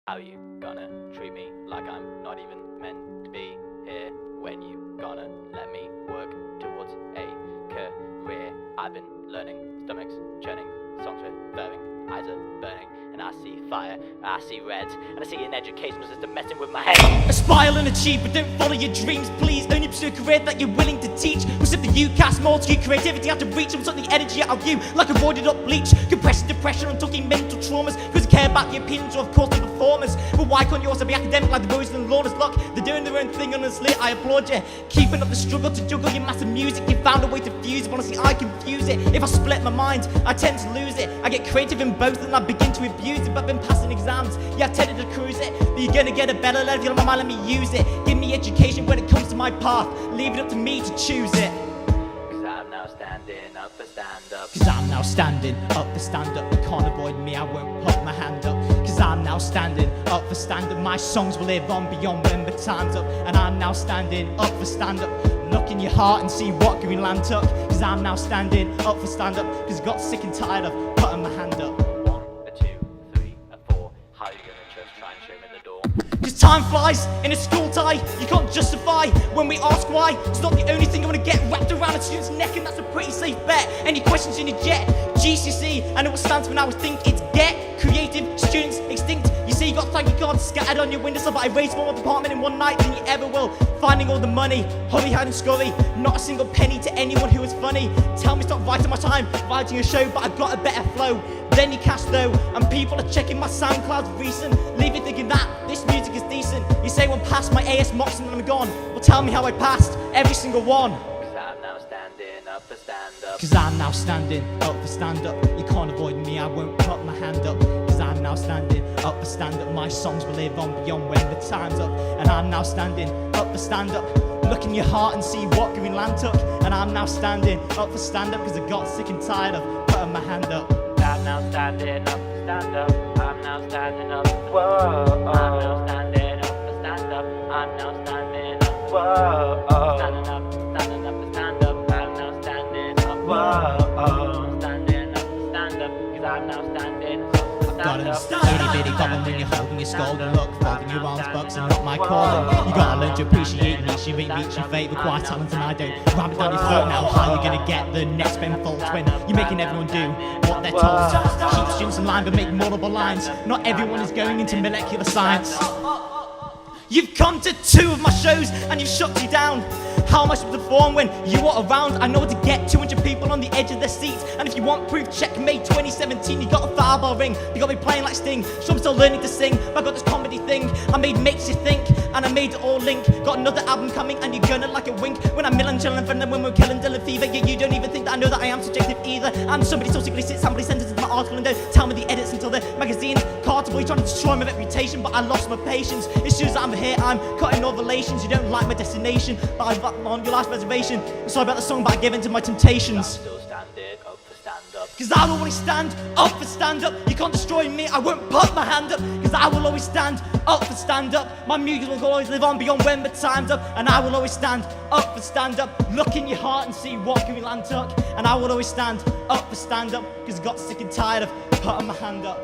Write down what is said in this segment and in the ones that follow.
How you gonna treat me like I'm not even meant to be here? When you gonna let me work towards a career? I've been learning, stomachs churning, songs referring, eyes are burning, and I see fire, I see red, and I see an educational system messing with my head. Aspire and achieve, but don't follow your dreams, please. Only pursue a career that you're willing to teach. What's if the you cast more to your creativity out of reach and suck the energy out of you like a roided up bleach? Compression, depression, and talking mental traumas, because you care about your opinions or of course the performers. But why can't you also be academic like the boys in the Lawless Luck? They're doing their own thing, honestly, I applaud you. Keeping up the struggle to juggle your massive music. You found a way to fuse it, honestly I confuse it. If I split my mind, I tend to lose it. I get creative in both and I begin to abuse it. But I've been passing exams, yeah I've tended to cruise it. But you're gonna get a better level, you're on my mind, let me use it. Give me education when it comes to my path, leave it up to me to choose it. Cause I'm now standing up for stand up. Cause I'm now standing up for stand up. You can't avoid me, I won't put my hand up. Cause I'm now standing up for stand up. My songs will live on beyond when the time's up. And I'm now standing up for stand up. Look in your heart and see what Greenland took. Cause I'm now standing up for stand up. Cause I got sick and tired of putting my hand up. 1, 2, 3, 4. How you gonna just try and show me the door? Cause time flies in a school tie. You can't justify when we ask why. It's not the only thing I wanna get wrapped around a student's neck, and that's a pretty safe bet. Any questions in your jet? GCC, I know what stands for now. I think it's get creative, students extinct. You say you got thank you cards scattered on your windowsill, but I raised more apartment in one night than you ever will. Finding all the money, hurry, hide and scurry. Not a single penny to anyone who is funny. Tell me stop writing my time, writing a show, but I've got a better flow. Then you cast though, and people are checking my SoundCloud recent. Leave you thinking that this music is decent. You say one passed my AS mocks and then I'm gone. Well tell me how I passed every single one. Cause I'm now standing up for stand up. Cause I'm now standing up for stand up. You can't avoid me, I won't put my hand up. Cause I'm now standing up for stand up. My songs will live on beyond when the time's up. And I'm now standing up for stand up. Look in your heart and see what Greenland took. And I'm now standing up for stand up. Cause I got sick and tired of putting my hand up. I'm now standing up for stand up. I'm now standing up. Whoa. I'm now standing up for stand up. I'm now standing up. Whoa. Standing up for stand up. I'm now standing up. Whoa. Standing up for stand up. Cause I'm now standing up. Got him, itty bitty goblin when you're holding your skull. And look, folding your arms, bucks and not my calling. You gotta learn to appreciate me, she ain't reaching fate. Require talent and I don't. Grab it down your throat now, how you gonna get the next Ben Folds when you're making everyone do what they're told? Keep students in line but make multiple lines. Not everyone is going into molecular science. You've come to 2 of my shows and you've shut me down. How am I supposed to perform when you are around? I know to get 200 people on the edge of their seats. And if you want proof, checkmate 2017. You got a fireball ring, you got me playing like Sting. So I'm still learning to sing, but I got this comedy thing I made makes you think, and I made it all link. Got another album coming and you're gonna like a wink. When I'm milling, chilling, friendly, when we're killing Dylan Fever. Yeah, you don't even think that I know that I am subjective either. And somebody so secretly sits somebody sentences in my article and don't tell me the edits until the magazine's cartable. You're trying to destroy my reputation, but I lost my patience. It's just that I'm here, I'm cutting all relations. You don't like my destination, but I'm on your last reservation. I'm sorry about the song, but I give in to my temptations. I'm still standing up for stand up. Cause I will always stand up for stand up. You can't destroy me, I won't put my hand up. Cause I will always stand up for stand up. My music will always live on beyond when the time's up. And I will always stand up for stand up. Look in your heart and see what Greenland took. And I will always stand up for stand up. Cause I got sick and tired of putting my hand up.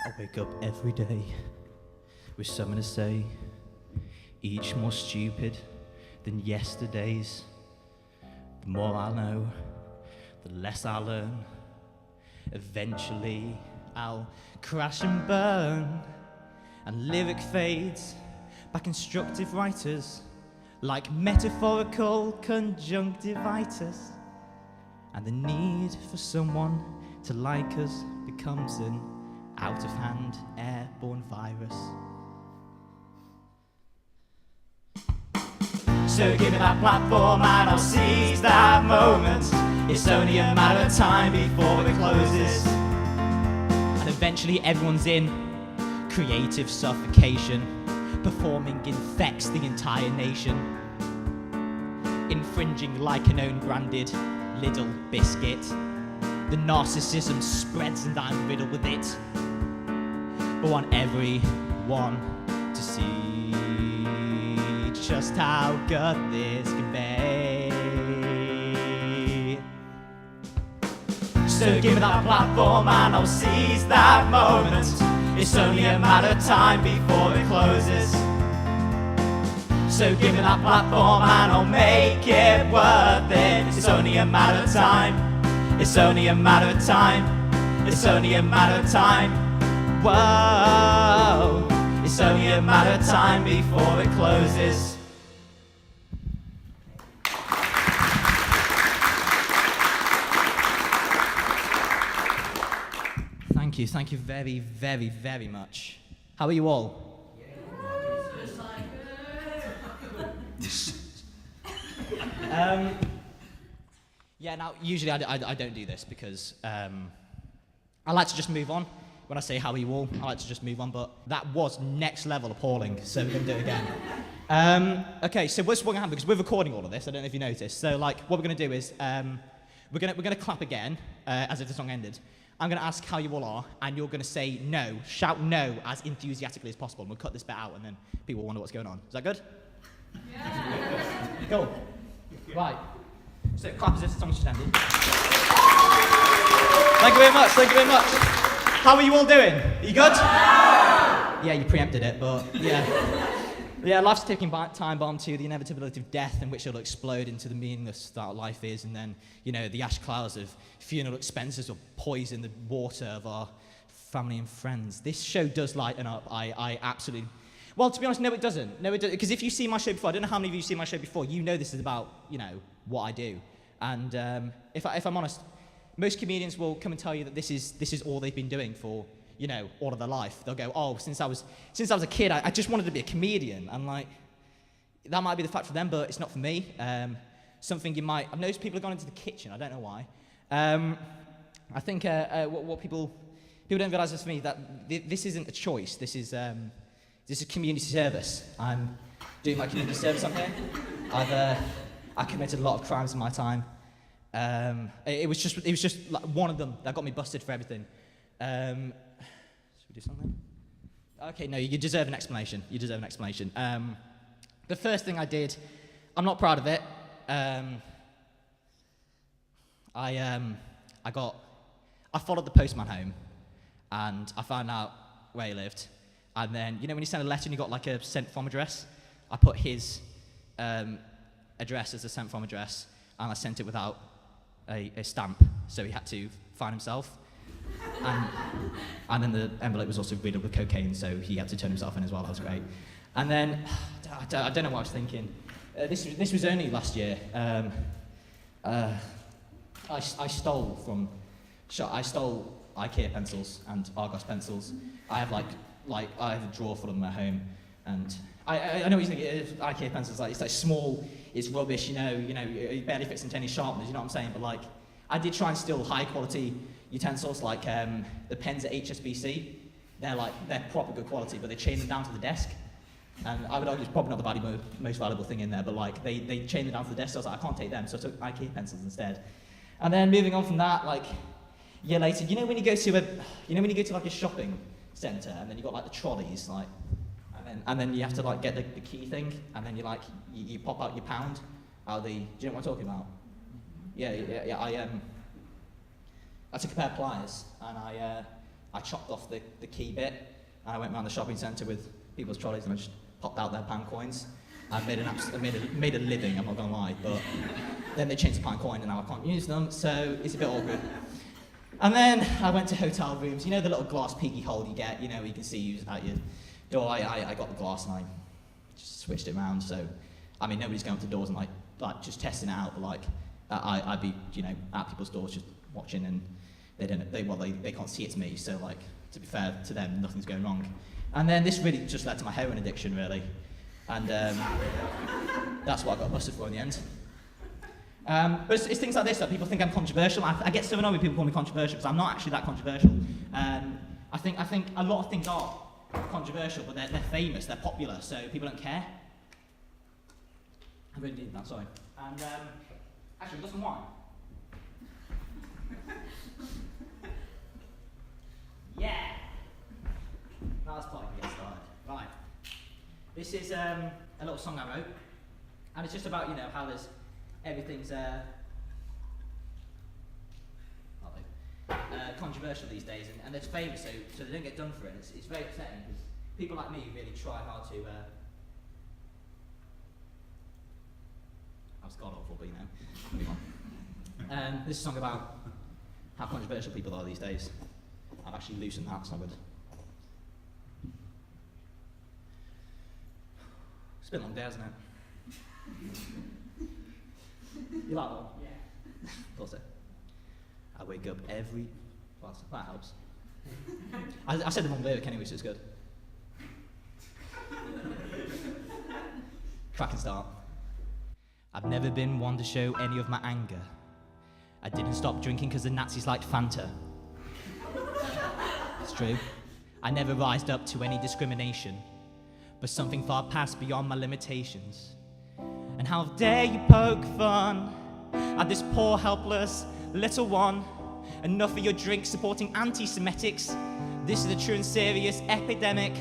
I wake up every day with something to say, each more stupid than yesterday's. The more I know, the less I learn. Eventually I'll crash and burn, and lyric fades by constructive writers like metaphorical conjunctivitis, and the need for someone to like us becomes an out-of-hand airborne virus. So give me that platform and I'll seize that moment. It's only a matter of time before it closes, and eventually everyone's in creative suffocation. Performing infects the entire nation, infringing like an own-branded little biscuit. The narcissism spreads and I'm riddled with it, but I want everyone to see just how good this can be. So give me that platform and I'll seize that moment. It's only a matter of time before it closes. So give me that platform and I'll make it worth it. It's only a matter of time. It's only a matter of time. It's only a matter of time. Whoa. It's only a matter of time before it closes. Thank you very, very, very much. How are you all? Yeah, now, usually I don't do this because I like to just move on. When I say how are you all, I like to just move on, but that was next level appalling, so we're going to do it again. Okay, so what's going to happen, because we're recording all of this, I don't know if you noticed, so like, what we're going to do is, we're going to clap again, as if the song ended. I'm going to ask how you all are, and you're going to say no, shout no as enthusiastically as possible, and we'll cut this bit out, and then people will wonder what's going on. Is that good? Yeah. Cool. Right. So clap as if the song's just ended. Thank you very much, thank you very much. How are you all doing? Are you good? Yeah, you preempted it, but yeah. Yeah, life's a ticking time bomb to the inevitability of death, in which it'll explode into the meaningless that life is, and then, you know, the ash clouds of funeral expenses will poison the water of our family and friends. This show does lighten up. I absolutely... Well, to be honest, no, it doesn't. No, it doesn't. Because if you've seen my show before, I don't know how many of you have seen my show before, you know this is about, you know, what I do. And if I'm honest, most comedians will come and tell you that this is all they've been doing for, you know, all of their life. They'll go, oh, since I was a kid, I just wanted to be a comedian. And like, that might be the fact for them, but it's not for me. Something you might... I've noticed people have gone into the kitchen. I don't know why. I think what people don't realise is for me that this isn't a choice. This is community service. I'm doing my community service up here. I committed a lot of crimes in my time. It was just like one of them that got me busted for everything. Should we do something? Okay, no, you deserve an explanation. You deserve an explanation. The first thing I did, I'm not proud of it. I followed the postman home, and I found out where he lived. And then, you know, when you send a letter and you got like a sent from address, I put his address as a sent from address, and I sent it without a stamp, so he had to find himself. And then the envelope was also riddled with cocaine, so he had to turn himself in as well. That was great. And then, I don't know what I was thinking. This was only last year. I stole IKEA pencils and Argos pencils. I have a drawer full of them at home, and I know what you think. IKEA pencils, like, it's like small, it's rubbish, you know, it barely fits into any sharpeners. You know what I'm saying? But like, I did try and steal high quality utensils, like the pens at HSBC. They're proper good quality, but they chain them down to the desk. And I would argue it's probably not the most valuable thing in there, but like they chain them down to the desk, so I was like, I can't take them, so I took IKEA pencils instead. And then moving on from that, like a year later, you know when you go to like a shopping centre, and then you got like the trolleys, like, and then you have to like get the key thing, and then you pop out your pound out of the. Do you know what I'm talking about? Yeah. I took a pair of pliers, and I chopped off the key bit, and I went around the shopping centre with people's trolleys, and I just popped out their pound coins. I made a living, I'm not gonna lie, but then they changed the pound coin, and now I can't use them, so it's a bit awkward. And then I went to hotel rooms. You know the little glass peeky hole you get, you know, you can see who's at your door. I got the glass and I just switched it around. So, I mean, nobody's going up to doors and like just testing it out, but like I'd be, you know, at people's doors just watching, and they can't see it's me. So like, to be fair to them, nothing's going wrong. And then this really just led to my heroin addiction, really. And that's what I got busted for in the end. But it's things like this that people think I'm controversial. I get so annoyed when people call me controversial because I'm not actually that controversial. I think a lot of things are controversial, but they're famous, they're popular, so people don't care. I really needed that, sorry. And actually, we've got some wine. Yeah! Now let's play and get started. Right. This is a little song I wrote, and it's just about, you know, how everything's controversial these days, and it's famous, so they don't get done for it. It's very upsetting because people like me really try hard to. I was god awful, but you know. Move on. This is a song about how controversial people are these days. I've actually loosened that, so I'm good. It's been a long day, hasn't it? You like that one? Yeah. Of course it. I wake up every... Well, that helps. I said the wrong lyric anyway, so it's good. Cracking start. I've never been one to show any of my anger. I didn't stop drinking because the Nazis liked Fanta. It's true. I never rised up to any discrimination, but something far past beyond my limitations. And how dare you poke fun at this poor, helpless little one? Enough of your drink supporting anti-Semitics. This is a true and serious epidemic.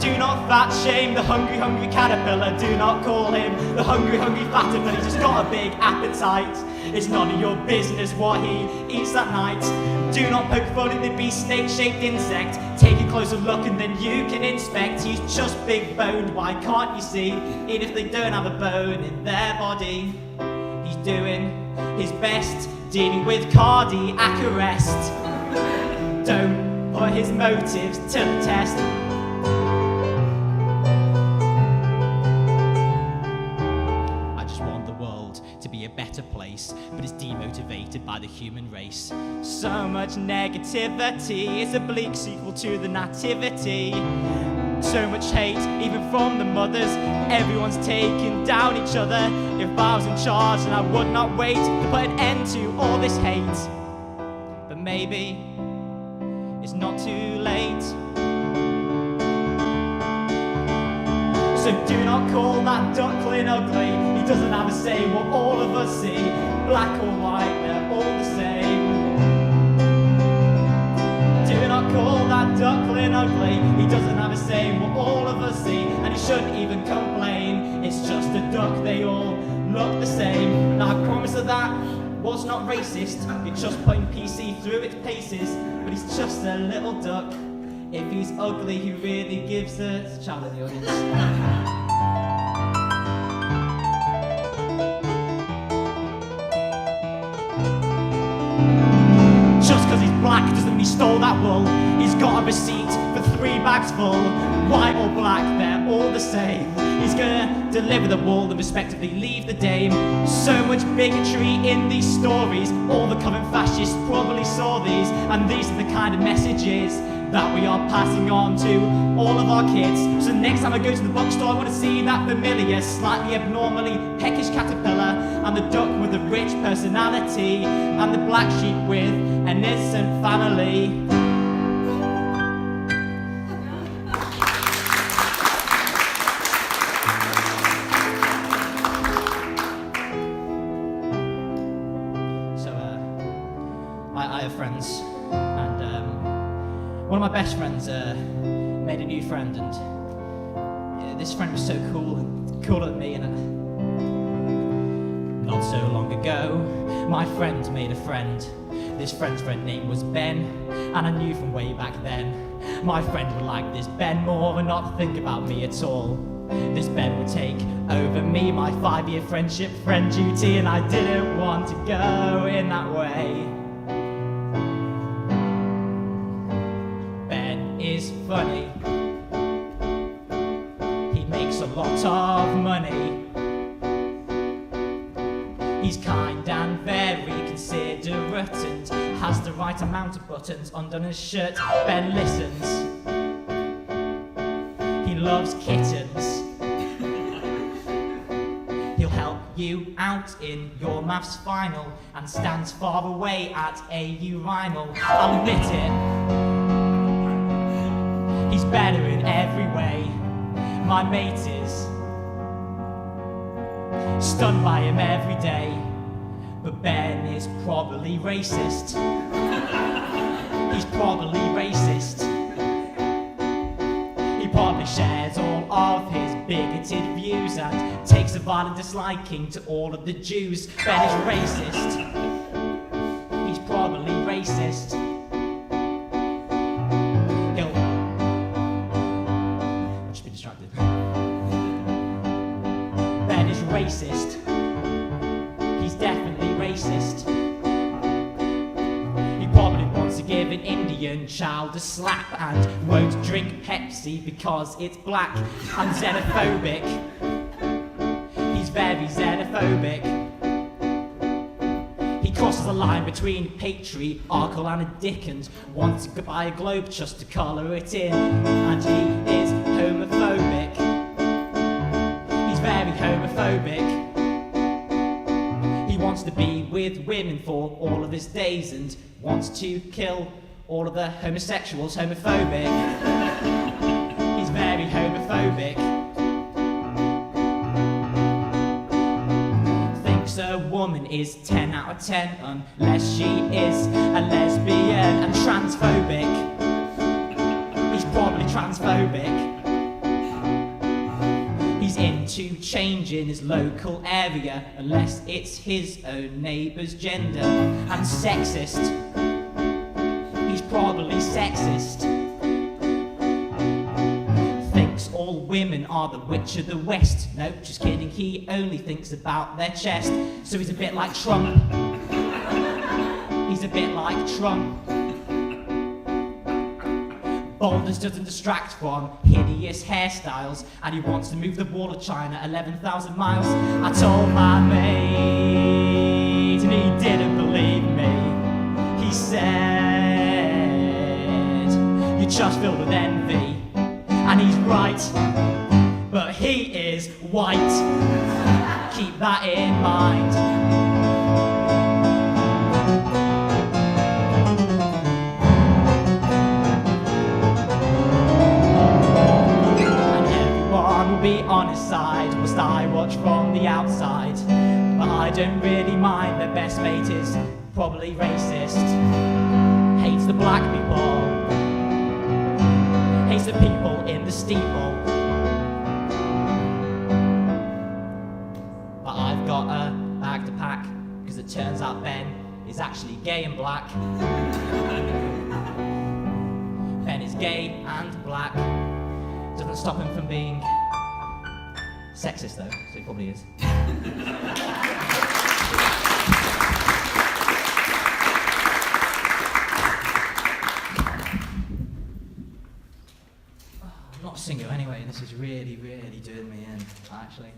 Do not fat shame the hungry, hungry caterpillar. Do not call him the hungry, hungry fatter, but he's just got a big appetite. It's none of your business what he eats that night. Do not poke fun at the beast snake-shaped insect. Take a closer look and then you can inspect. He's just big boned, why can't you see? Even if they don't have a bone in their body, he's doing his best, dealing with cardiac arrest. Don't put his motives to the test. A better place, but it's demotivated by the human race. So much negativity, it's a bleak sequel to the nativity. So much hate, even from the mothers. Everyone's taking down each other. If I was in charge, then I would not wait to put an end to all this hate. But maybe it's not too late. So do not call that duckling ugly. He doesn't have a say what all of us see. Black or white, they're all the same. Do not call that duckling ugly. He doesn't have a say what all of us see. And he shouldn't even complain. It's just a duck, they all look the same. Now I promise that was not racist. You're just putting PC through its paces. But he's just a little duck. If he's ugly, he really gives a shout in the audience. Just because he's black doesn't mean he stole that wool. He's got a receipt for 3 bags full. White or black, they're all the same. He's gonna deliver the wool and respectively leave the dame. So much bigotry in these stories. All the current fascists probably saw these, and these are the kind of messages that we are passing on to all of our kids. So next time I go to the bookstore, I want to see that familiar, slightly abnormally peckish caterpillar, and the duck with a rich personality, and the black sheep with an innocent family. I have friends, and one of my best friends made a new friend, and this friend was so cooler than me, and not so long ago, my friend made a friend. This friend's friend name was Ben, and I knew from way back then, my friend would like this Ben more and not think about me at all. This bed would take over me, my 5-year friendship, friend duty, and I didn't want to go in that way. Ben is funny. He makes a lot of money. He's kind and very considerate and has the right amount of buttons undone his shirt. Ben listens. He loves kittens. He'll help you out in your maths final and stands far away at a urinal. I'll admit it. He's better in every way. My mate is stunned by him every day. But Ben is probably racist. He's probably racist. He probably shares all of his bigoted views and takes a violent disliking to all of the Jews. Ben is racist. He's probably racist. He'll just be distracted. Ben is racist. He's definitely racist. He probably wants to give an Indian child a slap and won't drink Pepsi because it's black and xenophobic. He's very xenophobic. He crosses the line between patriarchal and a dick and wants to buy a globe just to colour it in. And he is homophobic. He's very homophobic. He wants to be with women for all of his days and wants to kill all of the homosexuals. Homophobic. He's very homophobic. Thinks a woman is 10 out of 10 unless she is a lesbian and transphobic. He's probably transphobic. He's into changing his local area unless it's his own neighbour's gender. And sexist. He's probably sexist. Thinks all women are the witch of the West. No, just kidding, he only thinks about their chest. So he's a bit like Trump. He's a bit like Trump. Boldness doesn't distract from hideous hairstyles, and he wants to move the wall of China 11,000 miles. I told my mate, and he didn't believe me. He said, you're just filled with envy. And he's right, but he is white. Keep that in mind. Be on his side, whilst I watch from the outside. But I don't really mind, their best mate is probably racist. Hates the black people. Hates the people in the steeple. But I've got a bag to pack, because it turns out Ben is actually gay and black. Ben is gay and black. Doesn't stop him from being sexist though, so he probably is. I'm not a singer anyway, and this is really, really doing me in, actually.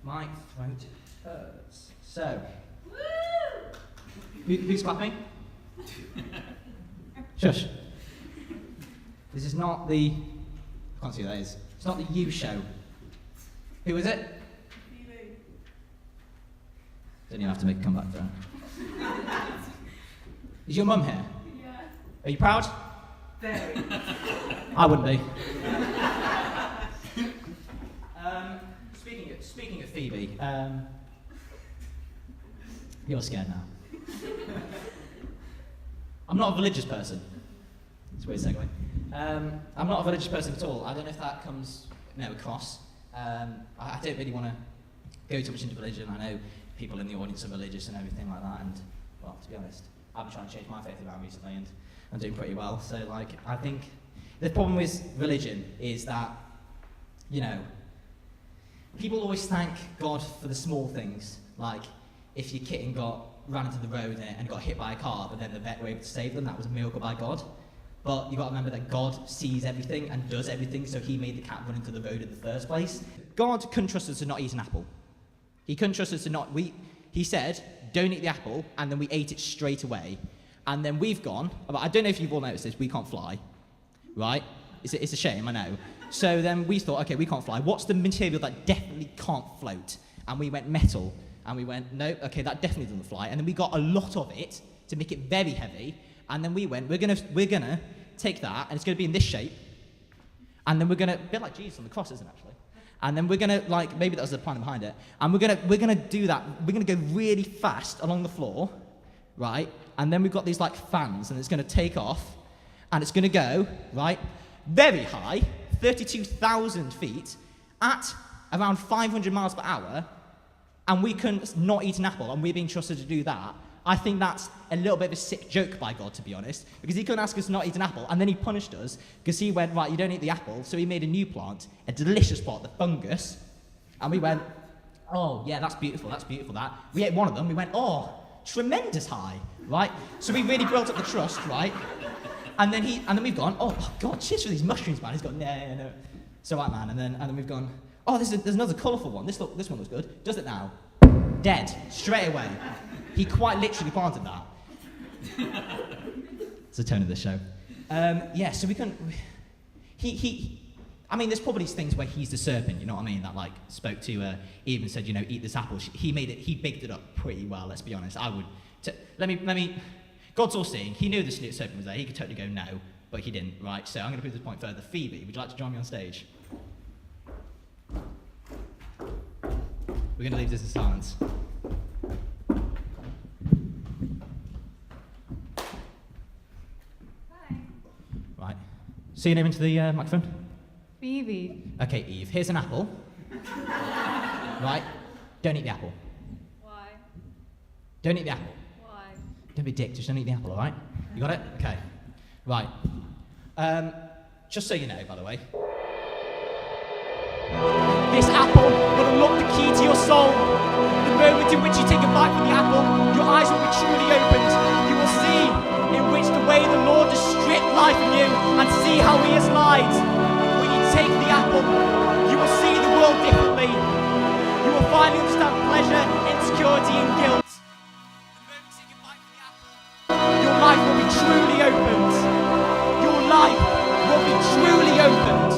My throat hurts. So, who's clapping? Shush. This is not the... I can't see who that is. It's not the You Show. Who is it? Phoebe. Don't even have to make a comeback for her. Is your mum here? Yeah. Are you proud? Very. I wouldn't be. Speaking of Phoebe, you're scared now. I'm not a religious person. It's a weird segue. I'm not a religious person at all. I don't know if that comes across. I don't really want to go too much into religion. I know people in the audience are religious and everything like that, and, well, to be honest, I've been trying to change my faith around recently, and I'm doing pretty well. So, like, I think the problem with religion is that, you know, people always thank God for the small things, like if your kitten ran into the road and got hit by a car, but then the vet were able to save them, that was a miracle by God. But you've got to remember that God sees everything and does everything, so he made the cat run into the road in the first place. God couldn't trust us to not eat an apple. He couldn't trust us to not... He said, don't eat the apple, and then we ate it straight away. And then we've gone... I don't know if you've all noticed this, we can't fly, right? It's a shame, I know. So then we thought, okay, we can't fly. What's the material that definitely can't float? And we went metal. And we went, no, okay, that definitely doesn't fly. And then we got a lot of it to make it very heavy. And then we went, we're gonna take that, and it's gonna be in this shape. And then we're gonna, a bit like Jesus on the cross, isn't it, actually? And then we're gonna, like, maybe that was the plan behind it. And we're gonna do that. We're gonna go really fast along the floor, right? And then we've got these like fans, and it's gonna take off, and it's gonna go, right, very high, 32,000 feet, at around 500 miles per hour, and we couldn't not eat an apple, and we're being trusted to do that. I think that's a little bit of a sick joke by God, to be honest, because he couldn't ask us to not eat an apple, and then he punished us, because he went, right, you don't eat the apple, so he made a new plant, a delicious plant, the fungus, and we went, oh, yeah, that's beautiful, that. We ate one of them, we went, oh, tremendous high, right? So we really built up the trust, right? And then we've gone, oh, God, cheers for these mushrooms, man. He's gone, no. So, right, man, and then we've gone, oh, there's another colourful one, this one looks good, does it now? Dead, straight away. He quite literally planted that. It's the tone of the show. Yeah, so we couldn't... I mean, there's probably things where he's the serpent, you know what I mean, that, like, spoke to Eve and said, you know, eat this apple. He baked it up pretty well, let's be honest. Let me... God's all seeing. He knew the serpent was there. He could totally go no, but he didn't, right? So I'm going to prove this point further. Phoebe, would you like to join me on stage? We're going to leave this in silence. Right. Say your name into the microphone. Phoebe. Okay, Eve. Here's an apple. Right. Don't eat the apple. Why? Don't eat the apple. Why? Don't be a dick. Just don't eat the apple, all right? You got it? Okay. Right. Just so you know, by the way. This apple will unlock the key to your soul. The moment in which you take a bite from the apple, your eyes will be truly opened. You will see in which the way the Lord has stripped life from you and see how he has lied. When you take the apple, you will see the world differently. You will finally understand pleasure, insecurity and guilt. The moment you take a bite from the apple, your life will be truly opened. Your life will be truly opened.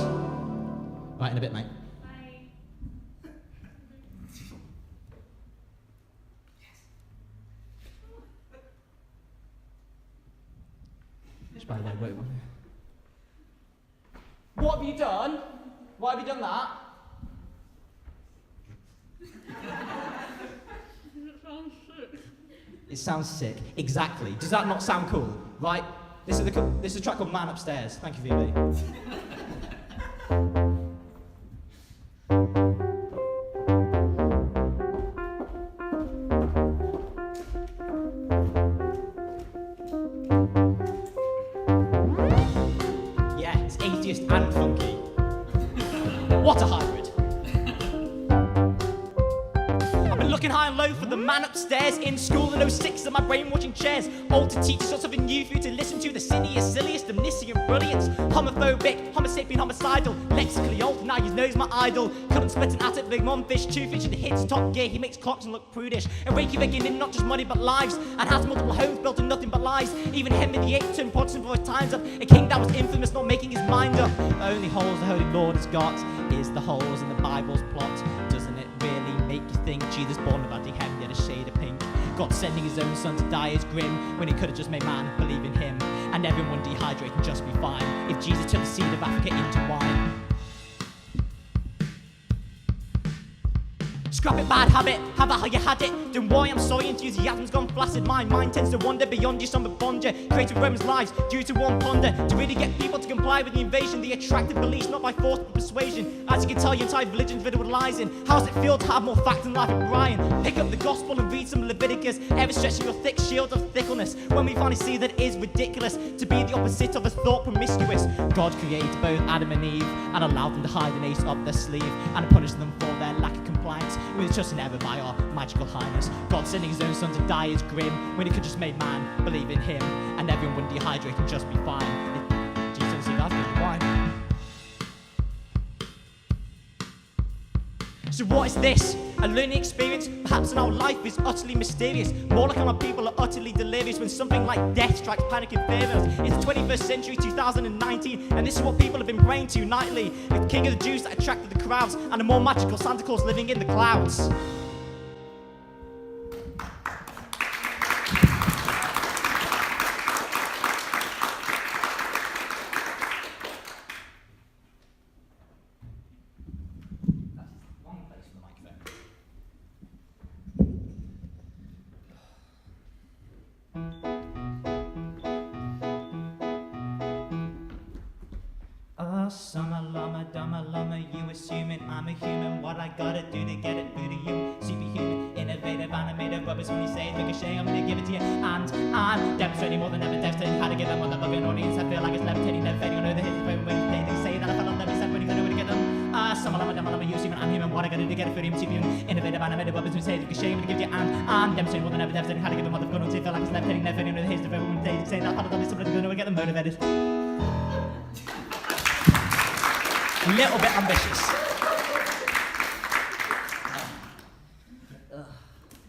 Right, in a bit, mate. By the way, wait. What have you done? Why have you done that? It sounds sick. Exactly. Does that not sound cool? Right? This is a track called Man Upstairs. Thank you, Phoebe. And funky. What a hybrid. I've been looking high and low for the man upstairs. In school in 06 of my brainwashing chairs. Older teachers got something new for you to listen to. The silliest, omniscient brilliance. Homophobic, homosapien, homicidal. Lexically old, now you know's my idol. Couldn't split an attic, big one fish, two fish in the hits, top gear. He makes clocks and look prudish. And Reykjavik in not just money but lives. And has multiple homes built on nothing but lies. Even Henry VIII turned Protestant for his times up. A king that was infamous, not making his mind up. The only holes the Holy Lord has got is the holes in the Bible's plot. Doesn't it really make you think Jesus born of anti heaven yet a shade of pink? God sending his own son to die is grim when he could have just made man believe in him. And everyone dehydrate and just be fine if Jesus turned the seed of Africa into wine. Scrap it, bad habit, have it how you had it. Don't worry, I'm sorry, enthusiasm's gone flaccid. My mind tends to wander beyond your somber bonja. Created Romans' lives due to one ponder. To really get people to comply with the invasion, the attractive beliefs, not by force but persuasion. As you can tell, your entire religion's riddled with lies in. How's it feel to have more fact in life than Brian? Pick up the gospel and read some Leviticus, ever stretching your thick shield of fickleness. When we finally see that it is ridiculous to be the opposite of a thought promiscuous. God created both Adam and Eve and allowed them to hide an ace up their sleeve and punished them for their lack of compliance with trust and ever by our magical highness. God sending his own son to die is grim when he could just make man believe in him, and everyone would dehydrate and just be fine. Jesus, that's good wine. So what is this? A learning experience? Perhaps in our life is utterly mysterious. More like how our people are utterly delirious when something like death strikes panic and fear us. It's the 21st century, 2019, and this is what people have been praying to nightly. The king of the Jews that attracted the crowds, and a more magical Santa Claus living in the clouds. Summer llama, dumber llama, you assuming I'm a human. What I gotta do to get it through to you? Superhuman, innovative, animated rubbish. When you say it's ricochet, I'm gonna give it to you. And I'm demonstrating more than ever, devastating how to get them on the loving audience. I feel like it's levitating, never fading. I know the hits when they say that I fell on them, said when you know where to get them. Summer llama, dumber llama, you assuming I'm human. What I gotta do to get it through to you? Superhuman, innovative, animated rubbish. When you say it's ricochet, I'm gonna give it to you. And I'm demonstrating more than ever, devastating how to get them on the loving audience. I feel like it's levitating, never fading. I know the hits when they say that I fell on them, said when you know where to get them motivated. A little bit ambitious.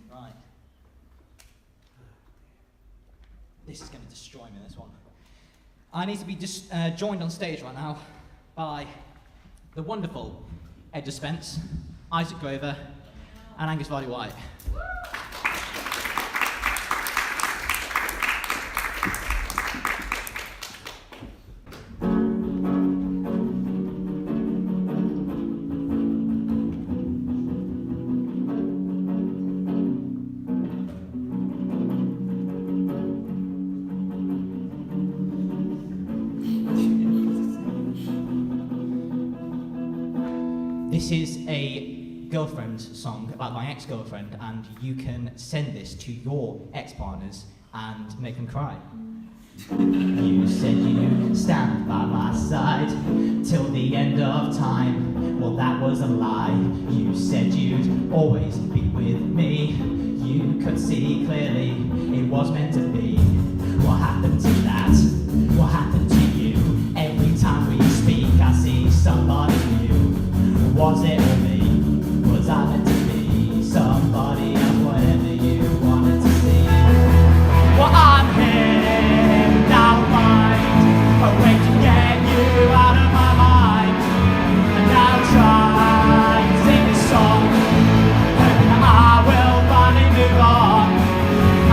Right. This is going to destroy me, this one. I need to be joined on stage right now by the wonderful Ed Spence, Isaac Grover, and Angus Vardy White. This is a girlfriend song about my ex-girlfriend, and you can send this to your ex-partners and make them cry. You said you'd stand by my side till the end of time. Well, that was a lie. You said you'd always be with me. You could see clearly it was meant to be. What happened to that? What happened to you? Every time we speak, I see somebody new. Was it me? Was I meant to be somebody else? Whatever you wanted to see. Well, I'm here without a mind, a way to get you out of my mind. And I'll try and sing this song, hoping that I will finally move on.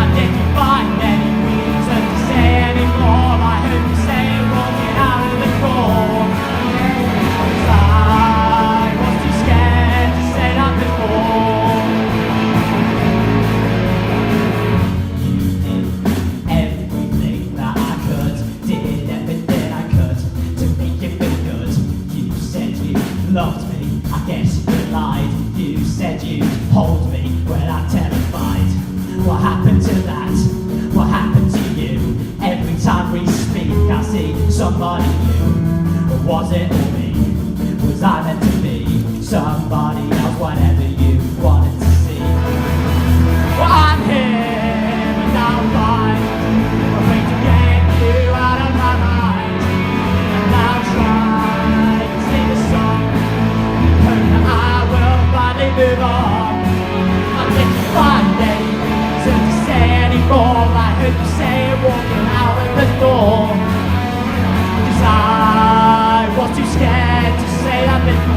And if you find any reason to say any more, I hope you say it won't get out of the door. Loved me, I guess you lied. You said you'd hold me when I'm terrified. What happened to that? What happened to you? Every time we speak, I see somebody new. Or was it all me? Was I meant to be somebody else? Whatever you wanted to see. Well, I'm here without a mind, a way to get you out of my mind. And I'll try to sing a song, I will finally move on. I think you find any reason to say any more. I hope you say it walking out of the door. 'Cause I was too scared to say that before.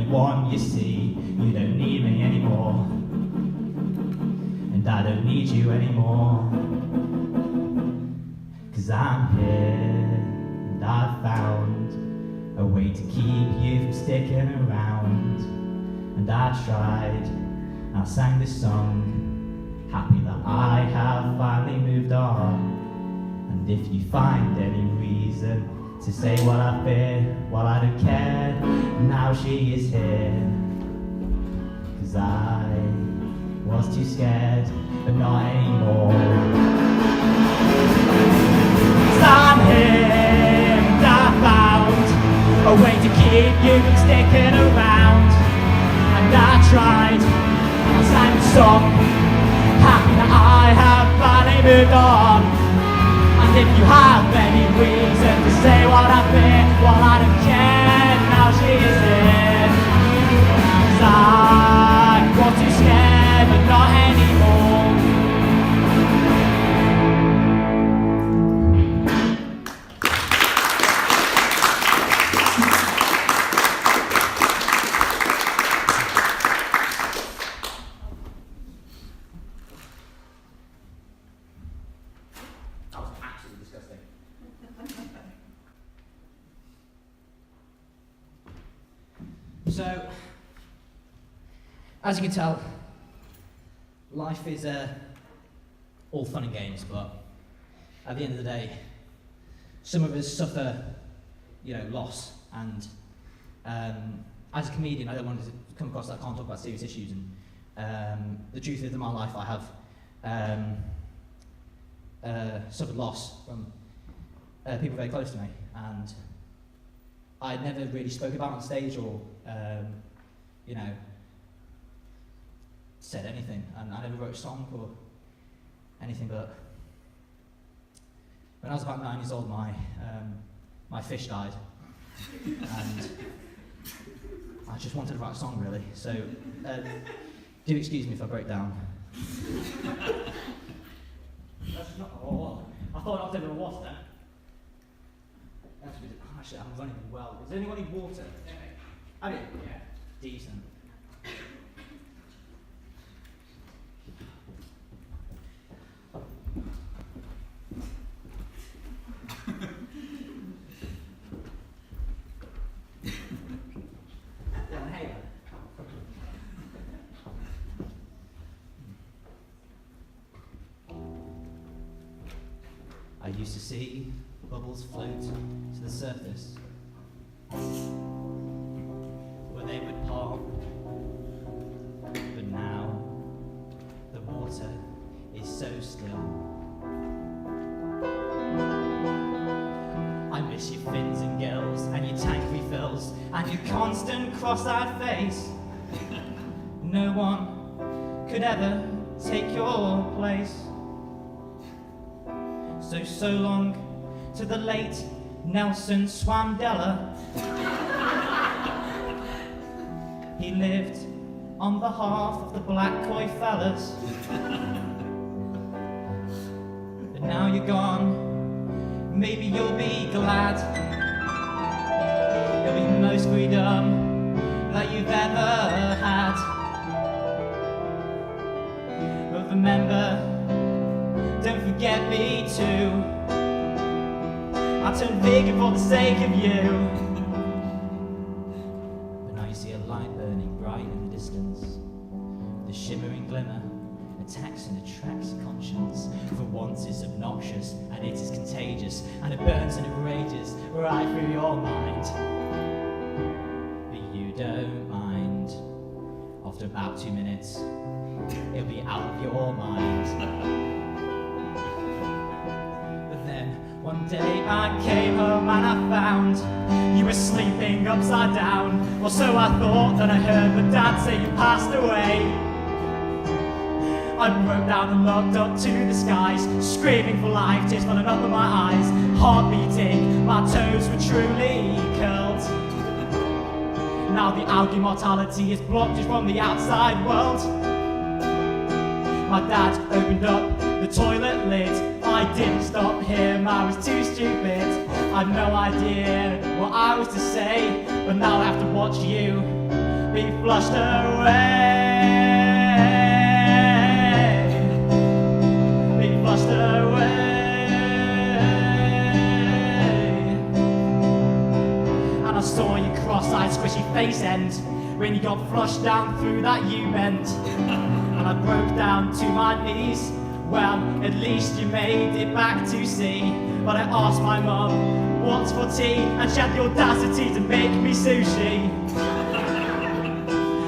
anyone, you see. You don't need me anymore, and I don't need you anymore. 'Cause I'm here, and I've found a way to keep you from sticking around. And I tried, I sang this song, happy that I have finally moved on. And if you find any reason to say what I fear, well, I don't care, now she is here. 'Cause I was too scared, but not anymore. 'Cause I'm here, and I found a way to keep you from sticking around. And I tried, I sang a song, happy that I have finally moved on. And if you have any reason to say what I fear, well, I don't care, now she is here. 'Cause I was too scared, but not anymore. That was absolutely disgusting. So, as you can tell, life is all fun and games, but at the end of the day, some of us suffer, loss. And as a comedian, I don't want to come across that I can't talk about serious issues. And the truth is, in my life, I have suffered loss from people very close to me, and I never really spoke about it on stage or, said anything, and I never wrote a song or anything. But when I was about 9 years old, my fish died, and I just wanted to write a song, really. So do excuse me if I break down. That's not. Oh, I thought I was over a wasp then. Actually, I'm running well. Does anyone need water? I mean, yeah, decent. I used to see bubbles float to the surface, where they would pop. But now the water is so still. I miss your fins and gills, and your tank refills, and your constant cross-eyed face. No one could ever take your place. So long to the late Nelson Swandella. He lived on behalf of the black koi fellas. But now you're gone, maybe you'll be glad. You'll be the most freedom that you've ever had. But remember, don't forget me too. I turned vegan for the sake of you. But now you see a light burning bright in the distance. The shimmering glimmer attacks and attracts your conscience. For once it's obnoxious and it is contagious, and it burns and it rages right through your mind. But you don't mind. After about 2 minutes, it'll be out of your mind. One day I came home and I found you were sleeping upside down. Or so I thought, then I heard my dad say you passed away. I broke down and looked up to the skies, screaming for life, tears falling up in my eyes. Heart beating, my toes were truly curled. Now the algae mortality is blocked just from the outside world. My dad opened up the toilet lid. I didn't stop him, I was too stupid. I'd no idea what I was to say, but now I have to watch you be flushed away. Be flushed away. And I saw your cross-eyed squishy face end when you got flushed down through that U-bend. And I broke down to my knees. Well, at least you made it back to sea. But I asked my mum, what's for tea? And she had the audacity to make me sushi.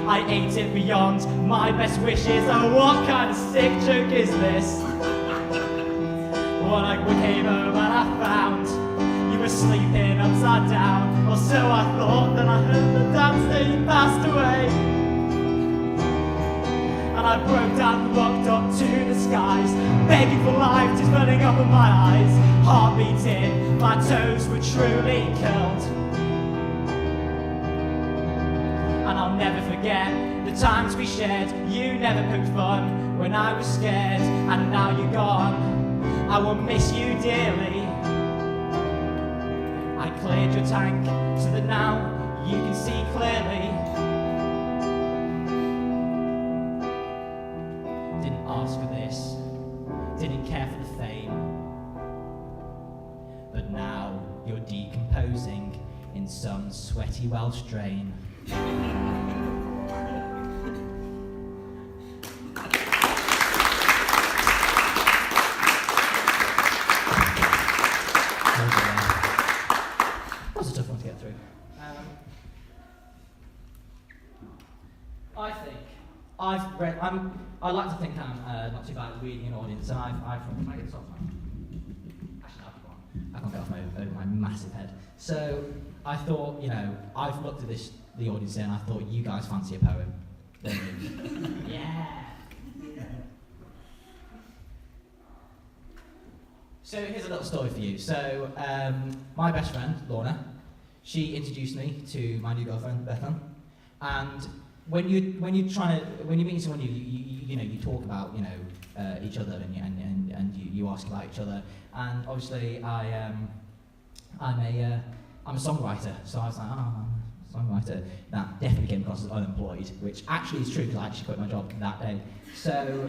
I ate it beyond my best wishes. Oh, what kind of sick joke is this? When I came home and I found you were sleeping upside down. Or so I thought, then I heard the dance that you passed away. And I broke down and looked up to the skies, begging for life, just burning up in my eyes. Heart beating, my toes were truly curled. And I'll never forget the times we shared. You never poked fun when I was scared. And now you're gone, I will miss you dearly. I cleared your tank so that now you can see clearly. Didn't ask for this, didn't care for the fame. But now you're decomposing in some sweaty Welsh drain. That was a tough one to get through. I think I've read. I like to think I'm not too bad at reading an audience, and I've. Can I get this off now? Actually, no, I can't get off over my massive head. So I thought, you know, I've looked at the audience here, and I thought you guys fancy a poem, don't you? Yeah. So here's a little story for you. So my best friend Lorna, she introduced me to my new girlfriend Bethan, and when you meet someone new, you talk about each other and you ask about each other, and obviously I'm a songwriter, so I was like, oh, I'm a songwriter. That definitely came across as unemployed, which actually is true because I actually quit my job that day. So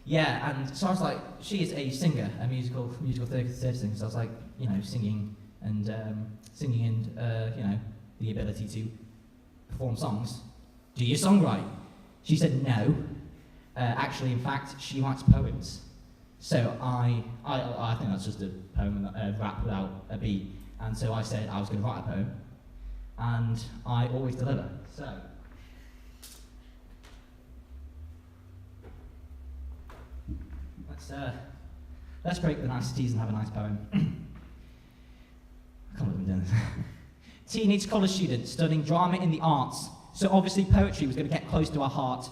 yeah, and so I was like, she is a singer, a musical theatre singer. So I was like, singing and the ability to perform songs. Do you songwrite? She said no. Actually, in fact, she writes poems. So I think that's just a poem, a rap without a beat. And so I said I was going to write a poem, and I always deliver. So let's break the niceties and have a nice poem. I can't believe I'm doing this. Teenage college student studying drama in the arts. So obviously poetry was going to get close to her heart.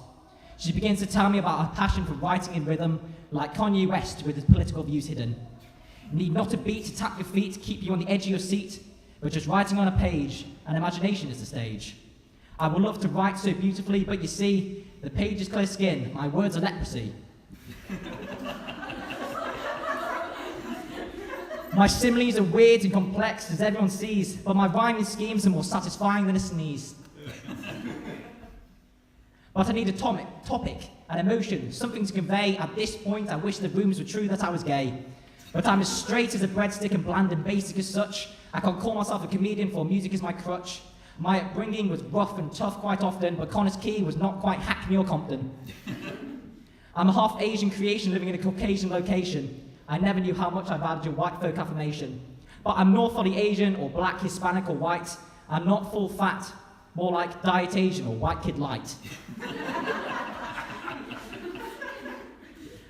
She begins to tell me about her passion for writing in rhythm, like Kanye West with his political views hidden. Need not a beat to tap your feet, to keep you on the edge of your seat, but just writing on a page, and imagination is the stage. I would love to write so beautifully, but you see, the page is clear skin, my words are leprosy. My similes are weird and complex, as everyone sees, but my rhyming schemes are more satisfying than a sneeze. But I need a topic, an emotion, something to convey. At this point, I wish the rumours were true that I was gay. But I'm as straight as a breadstick and bland and basic as such. I can't call myself a comedian, for music is my crutch. My upbringing was rough and tough quite often, but Connor's Key was not quite Hackney or Compton. I'm a half Asian creation living in a Caucasian location. I never knew how much I valued your white folk affirmation. But I'm not fully Asian or black, Hispanic or white. I'm not full fat, more like diet Asian or white kid light.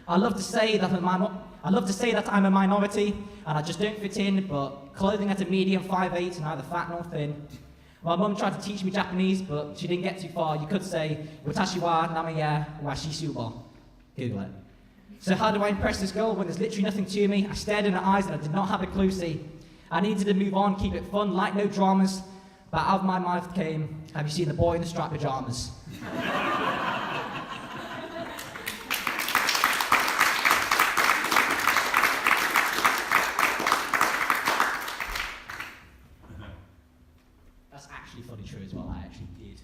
I love to say that I'm a minority and I just don't fit in, but clothing at a medium 5'8", neither fat nor thin. My mum tried to teach me Japanese, but she didn't get too far. You could say, watashi wa namae washi suba. Google it. So how do I impress this girl when there's literally nothing to me? I stared in her eyes and I did not have a clue, see. I needed to move on, keep it fun, like no dramas. But out of my mouth came, have you seen the boy in the striped pajamas? That's actually funny true as well, I actually did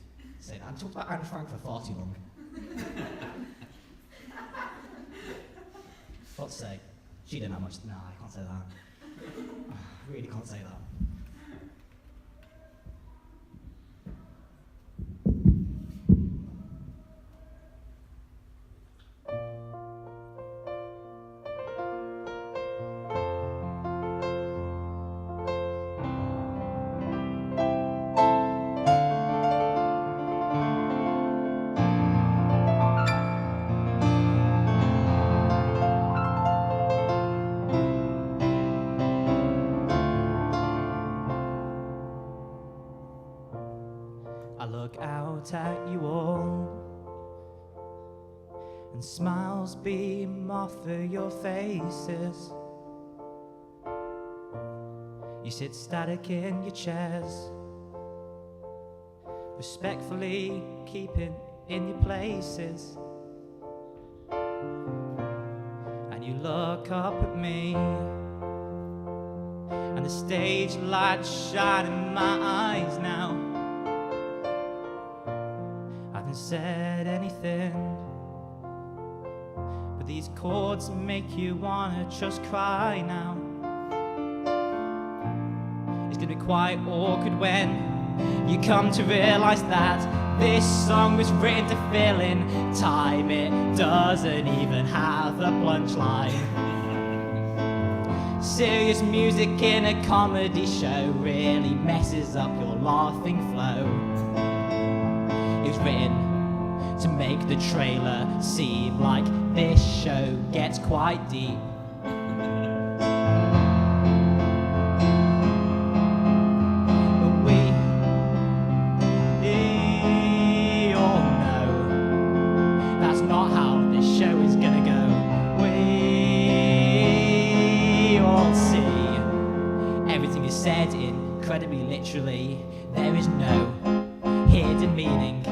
I've talked about Anne Frank for far too long. What to say? She didn't have much. No, I can't say that. I really can't say that. I look out at you all, and smiles beam off of your faces. You sit static in your chairs, respectfully keeping in your places. And you look up at me, and the stage lights shine in my eyes now. Said anything, but these chords make you wanna just cry now. It's gonna be quite awkward when you come to realize that this song was written to fill in time. It doesn't even have a punchline. Serious music in a comedy show really messes up your laughing flow. It was written to make the trailer seem like this show gets quite deep. But we all know that's not how this show is gonna go. We all see everything is said incredibly literally. There is no hidden meaning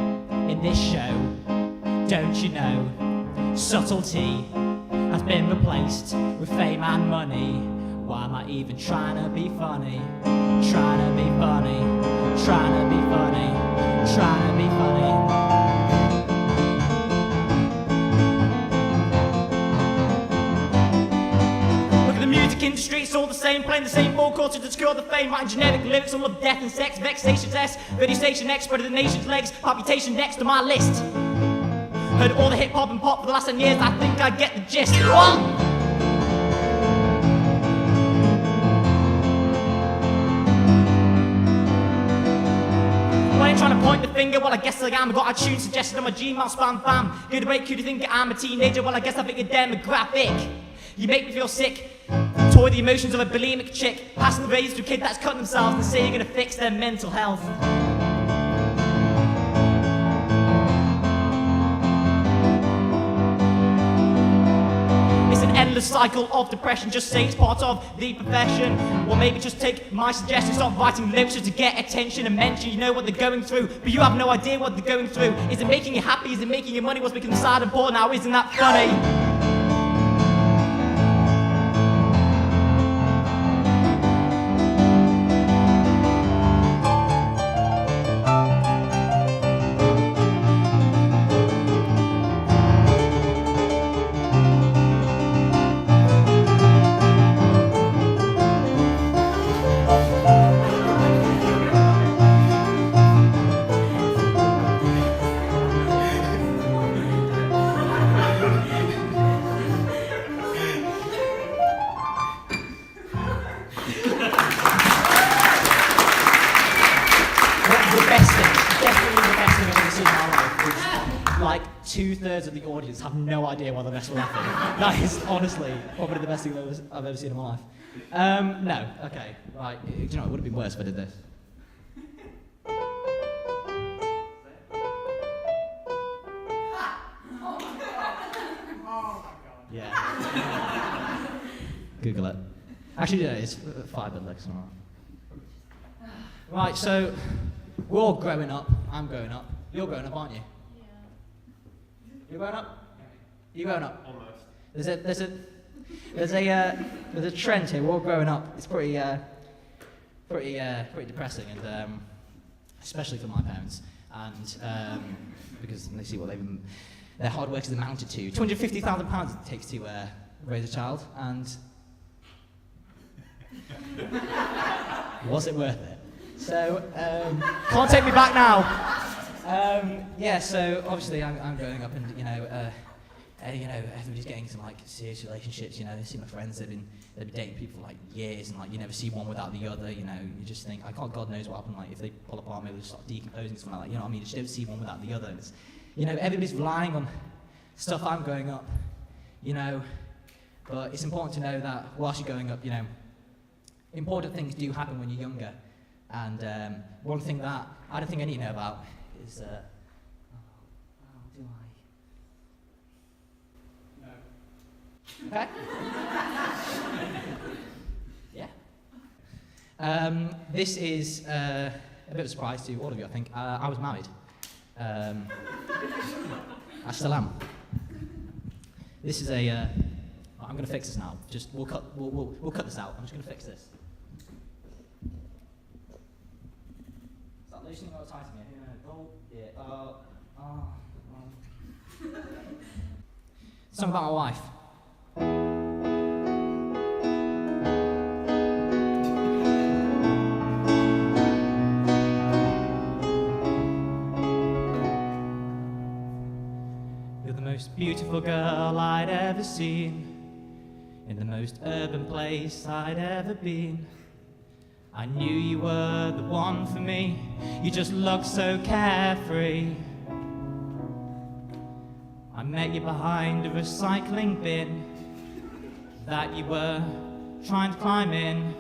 in this show, don't you know? Subtlety has been replaced with fame and money. Why am I even trying to be funny? Trying to be funny, trying to be funny, trying to be funny. Music industry, it's all the same, playing the same four chords to secure the fame, writing generic lyrics on love, death and sex, vexations S, radio station X, spread of the nation's legs, palpitation next to my list. Heard all the hip hop and pop for the last 10 years, I think I get the gist. What? Well, I ain't trying to point the finger, well I guess I am. I got iTunes suggested on my Gmail spam fam. Good break, who do you think I'm a teenager? Well I guess I think you're demographic. You make me feel sick. Toy the emotions of a bulimic chick, passing the razor to a kid that's cutting themselves and say you're gonna fix their mental health. It's an endless cycle of depression, just say it's part of the profession. Or maybe just take my suggestion, stop writing lyrics just to get attention and mention you know what they're going through, but you have no idea what they're going through. Is it making you happy? Is it making you money? What's making the side important now? Isn't that funny? Like 2/3 of the audience have no idea why the rest were laughing. That is honestly probably the best thing I've ever seen in my life. No, okay, right. Do you know, it would have been worse if I did this. Yeah. Google it. Actually, yeah, it's 5 bit licks. Right, so we're all growing up. I'm growing up. You're growing up, aren't you? Yeah. You're growing up? You're growing up? Almost. There's a trend here. We're all growing up. It's pretty depressing, and especially for my parents. and because they see what their hard work is amounted to. £250,000 it takes to raise a child, and was it worth it? So, can't take me back now. Yeah, so obviously I'm growing up, and everybody's getting into like serious relationships. I see my friends, they've been dating people for like years, and like you never see one without the other. You just think, God knows what happened. Like if they pull apart, maybe they'll start decomposing, something like that. You know what I mean? You just don't see one without the other. And it's, everybody's relying on stuff I'm growing up. But it's important to know that whilst you're growing up, important things do happen when you're younger. And one thing that I don't think I need to know about is, do I? No. Okay. Yeah. This is a bit of a surprise to all of you, I think. I was married. I still am. This is a. I'm going to fix this now. We'll cut this out. I'm just going to fix this. Is that loosening or tightening it? Yeah. Something about my wife. You're the most beautiful girl I'd ever seen, in the most urban place I'd ever been. I knew you were the one for me. You just looked so carefree. I met you behind a recycling bin that you were trying to climb in,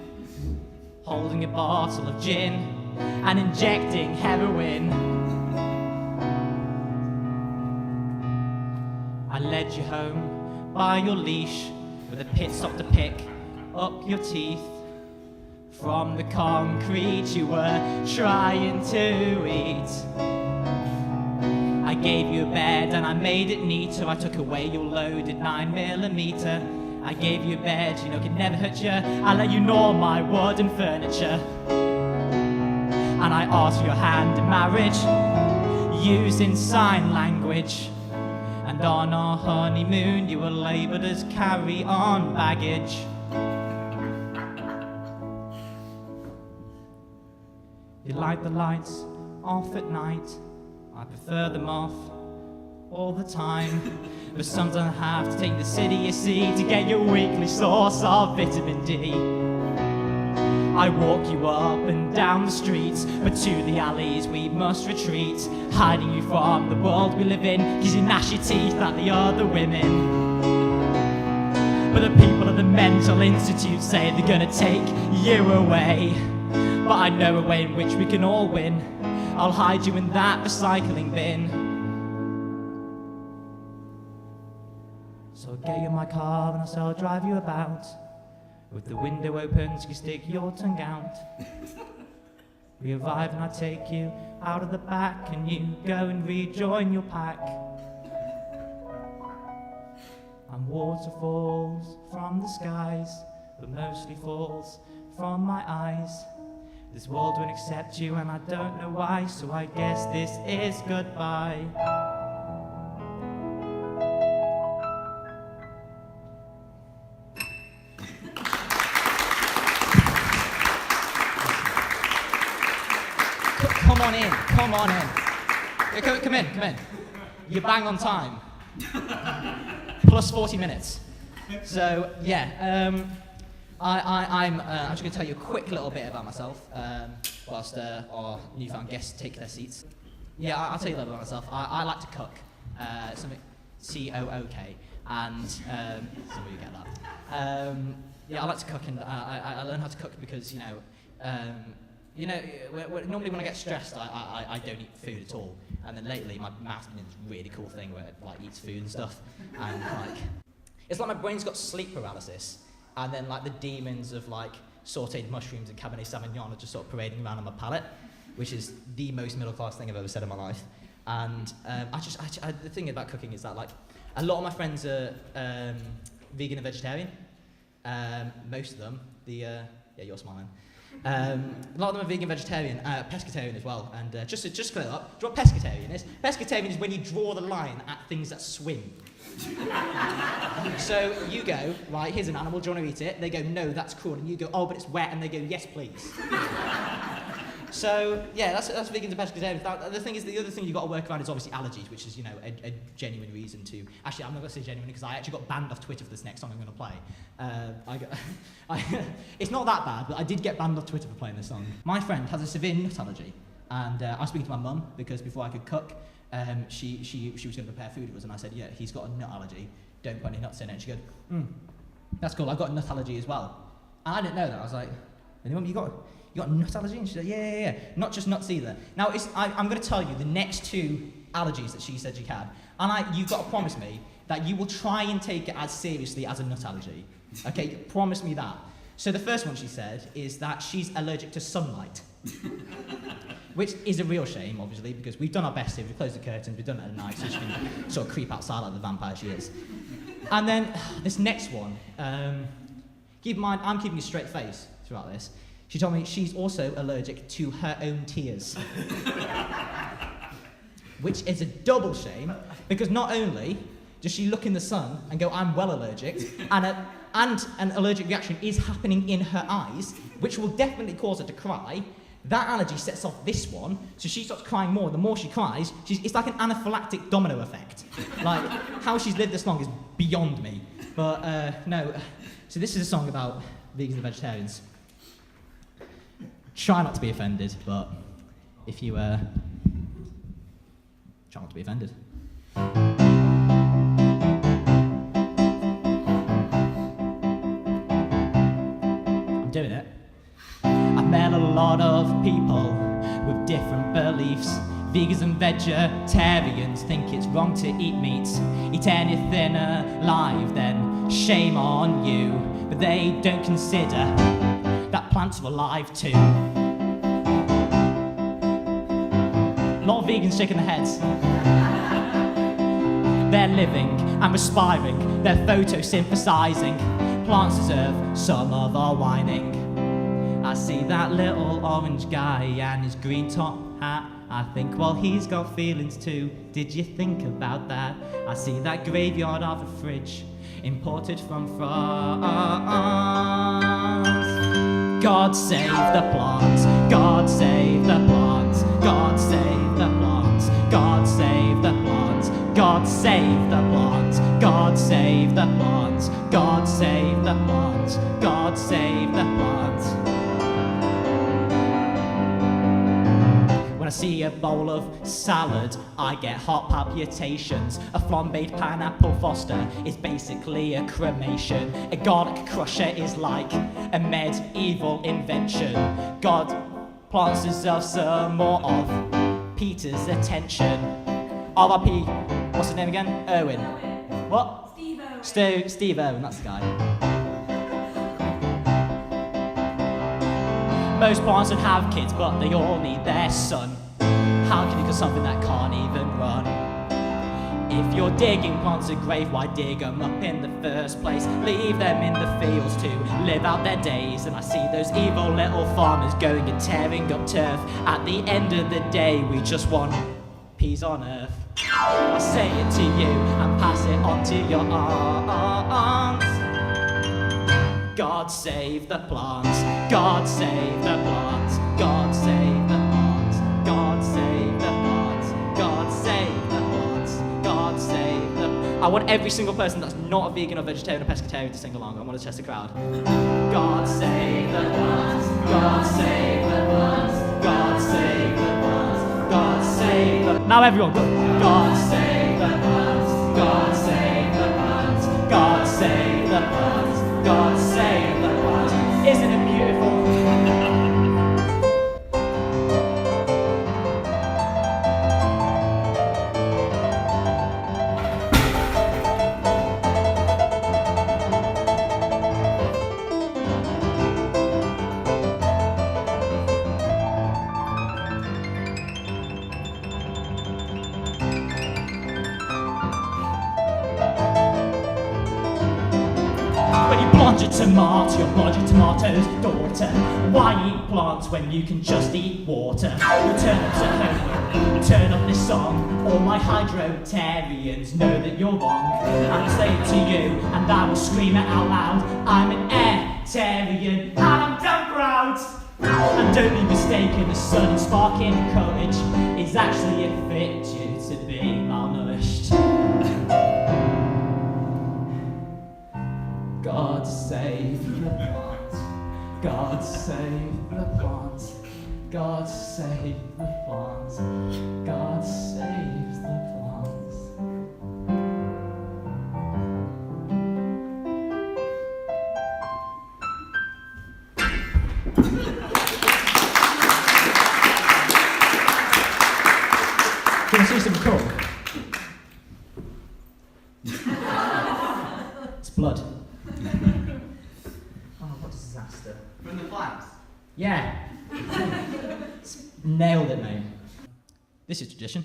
holding a bottle of gin and injecting heroin. I led you home by your leash with a pit stop to pick up your teeth from the concrete you were trying to eat. I gave you a bed and I made it neater. I took away your loaded 9mm. I gave you a bed, could never hurt you. I let you gnaw my wooden furniture. And I asked for your hand in marriage, using sign language. And on our honeymoon you were labelled as carry-on baggage. You like the lights off at night. I prefer them off all the time. But sometimes I have to take the city, you see, to get your weekly source of vitamin D. I walk you up and down the streets, but to the alleys we must retreat, hiding you from the world we live in, 'cause you gnash your teeth at the other women. But the people at the mental institute say they're gonna take you away. But I know a way in which we can all win. I'll hide you in that recycling bin. So I'll get you in my car and I'll drive you about, with the window open so you stick your tongue out. We arrive and I take you out of the back, and you go and rejoin your pack. And water falls from the skies, but mostly falls from my eyes. This world won't accept you and I don't know why, so I guess this is goodbye. Come on in. Yeah, come in. You're bang on time. Plus 40 minutes. So, yeah, I'm just going to tell you a quick little bit about myself, whilst our newfound guests take their seats. Yeah, I'll tell you a little bit about myself. I like to cook, something C-O-O-K, and some of you get that. Yeah, I like to cook, and I learned how to cook because, normally when I get stressed, I don't eat food at all. And then lately, my mouth's been in this really cool thing where it eats food and stuff, and it's like my brain's got sleep paralysis. And then the demons of sauteed mushrooms and Cabernet Sauvignon are just sort of parading around on my palate, which is the most middle class thing I've ever said in my life. And the thing about cooking is that a lot of my friends are vegan and vegetarian. Most of them, the Yeah, you're smiling. A lot of them are vegan, vegetarian, pescatarian as well. And just to clear up, do you know what pescatarian is? Pescatarian is when you draw the line at things that swim. So you go, right, here's an animal, do you want to eat it? They go, no, that's cruel. And you go, oh, but it's wet. And they go, yes, please. So, yeah, that's vegans and pescatarians. The thing is, the other thing you've got to work around is obviously allergies, which is, you know, a genuine reason to... Actually, I'm not going to say genuine because I actually got banned off Twitter for this next song I'm going to play. It's not that bad, but I did get banned off Twitter for playing this song. My friend has a severe nut allergy, and I was speaking to my mum because before I could cook, she was going to prepare food for us, and I said, yeah, he's got a nut allergy, don't put any nuts in it. And she goes, that's cool, I've got a nut allergy as well. And I didn't know that. I was like, Mum, you got a nut allergy? And she's like, yeah. Not just nuts either. Now, I'm going to tell you the next two allergies that she said she had. And you've got to promise me that you will try and take it as seriously as a nut allergy. Okay, promise me that. So the first one she said is that she's allergic to sunlight. Which is a real shame, obviously, because we've done our best here. We've closed the curtains, we've done it at night, so she can sort of creep outside like the vampire she is. And then this next one, keep in mind, I'm keeping a straight face throughout this. She told me she's also allergic to her own tears. Which is a double shame, because not only does she look in the sun and go, I'm well allergic, and an allergic reaction is happening in her eyes, which will definitely cause her to cry. That allergy sets off this one, so she starts crying more. The more she cries, it's like an anaphylactic domino effect. Like, how she's lived this long is beyond me. But no, so this is a song about vegans and vegetarians. Try not to be offended, but if you try not to be offended. I'm doing it. I've met a lot of people with different beliefs. Vegans and vegetarians think it's wrong to eat meat. Eat anything alive, then shame on you. But they don't consider that plants are alive too. A lot of vegans shaking their heads. They're living and respiring, they're photosynthesizing. Plants deserve some of our whining. I see that little orange guy and his green top hat. I think, well, he's got feelings too. Did you think about that? I see that graveyard of a fridge imported from France. God save the plants, God save the plants, God save the plants, God save the plants, God save the plants, God save the plants, God save the plants, God save the plants. When I see a bowl of salad, I get heart palpitations. A flambéed pineapple Foster is basically a cremation. A garlic crusher is like a medieval invention. God plants deserve some more of Peter's attention. R.I.P. What's his name again? Irwin. What? Steve Irwin. Steve Irwin, that's the guy. Most plants would have kids, but they all need their sun. How can you kill something that can't even run? If you're digging plants a grave, why dig them up in the first place? Leave them in the fields to live out their days. And I see those evil little farmers going and tearing up turf. At the end of the day, we just want peace on earth. I say it to you and pass it on to your aunts. God save the plants, God save the plants, God save the plants, God save the plants, God save the plants, God save the... I want every single person that's not a vegan or vegetarian or pescatarian to sing along. I want to test the crowd. God save the plants, God save the plants, God save the plants, God save the... Now everyone, go. God save the plants, God save the plants, God save the plants, God save the plants. Isn't it beautiful? tomato, your bloody tomatoes, daughter. Why eat plants when you can just eat water? Return up to home, turn up this song. All my hydrotarians know that you're wrong. I'll say it to you, and I will scream it out loud. I'm an air-tarian, and I'm damn proud. And don't be mistaken, the sun and sparking courage is actually a fit due to being malnourished. God save the plant. God save the plant. God save the plant. God save the plant. Can I see some cool? It's blood. Oh, what a disaster. From the flags? Yeah. Nailed it, mate. This is tradition.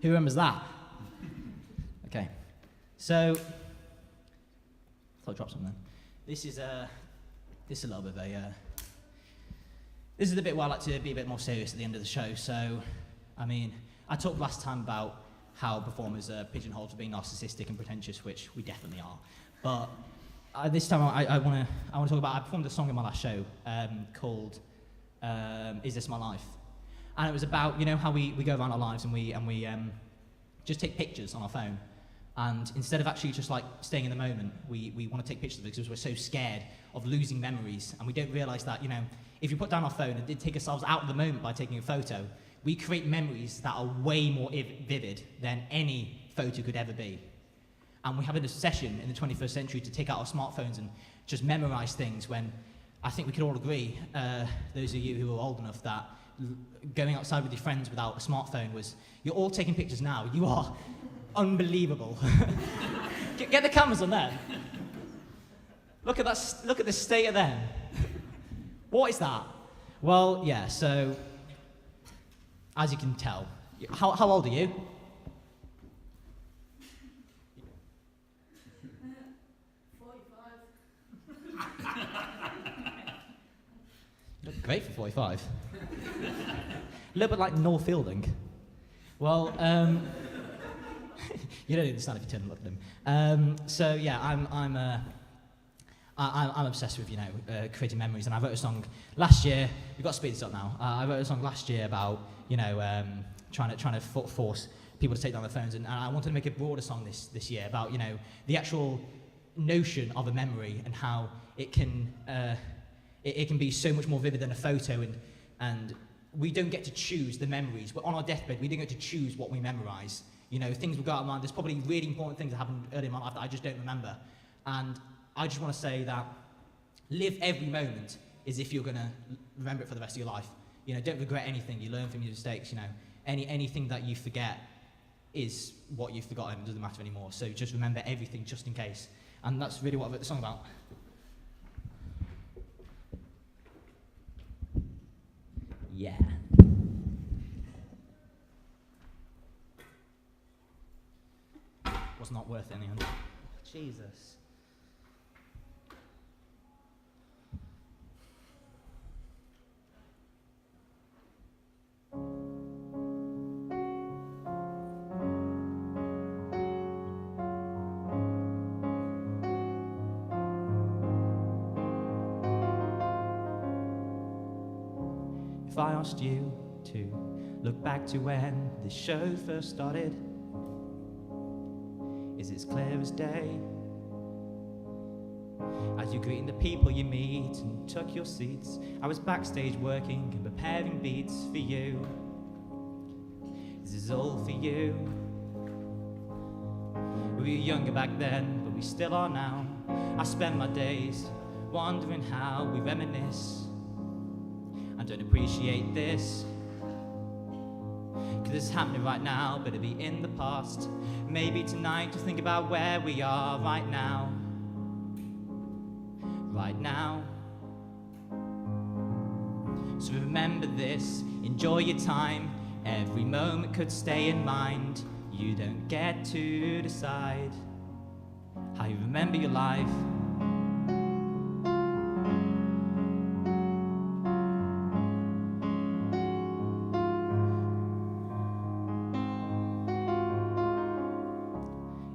Who remembers that? Okay. So, I'll drop something. This is a little bit of a. This is the bit where I like to be a bit more serious at the end of the show. So, I mean, I talked last time about how performers are pigeonholed for being narcissistic and pretentious, which we definitely are. But this time I want to talk about. I performed a song in my last show called "Is This My Life," and it was about, you know, how we go around our lives and we just take pictures on our phone, and instead of actually just like staying in the moment, we want to take pictures of it because we're so scared of losing memories, and we don't realise that, you know, if you put down our phone and did take ourselves out of the moment by taking a photo, we create memories that are way more vivid than any photo could ever be. And we have an obsession in the 21st century to take out our smartphones and just memorize things, when I think we could all agree, those of you who are old enough, that going outside with your friends without a smartphone was, you're all taking pictures now, you are unbelievable. Get the cameras on them. Look at that, look at the state of them. What is that? Well, yeah, so, as you can tell, how old are you? You look great for 45. A little bit like Noel Fielding. Well, you don't understand if you turn and look at him. So yeah, I'm obsessed with, you know, creating memories, and I wrote a song last year. We've got to speed this up now. I wrote a song last year about, you know, trying to force people to take down their phones, and I wanted to make a broader song this year about, you know, the actual notion of a memory and how it can be so much more vivid than a photo, and we don't get to choose the memories. But on our deathbed, we don't get to choose what we memorize. You know, things will go out of mind. There's probably really important things that happened early in my life that I just don't remember, and I just want to say that live every moment as if you're going to remember it for the rest of your life. You know, don't regret anything. You learn from your mistakes. You know, anything that you forget is what you've forgotten. It doesn't matter anymore. So just remember everything just in case. And that's really what I wrote the song about. Yeah. Was not worth it in the end. Jesus. If I asked you to look back to when this show first started, is it as clear as day? As you're greeting the people you meet and took your seats, I was backstage working and preparing beats for you. This is all for you. We were younger back then, but we still are now. I spend my days wondering how we reminisce. I don't appreciate this, 'cause it's happening right now, but it'll be in the past. Maybe tonight to think about where we are right now. Right now. So remember this, enjoy your time. Every moment could stay in mind. You don't get to decide. how you remember your life.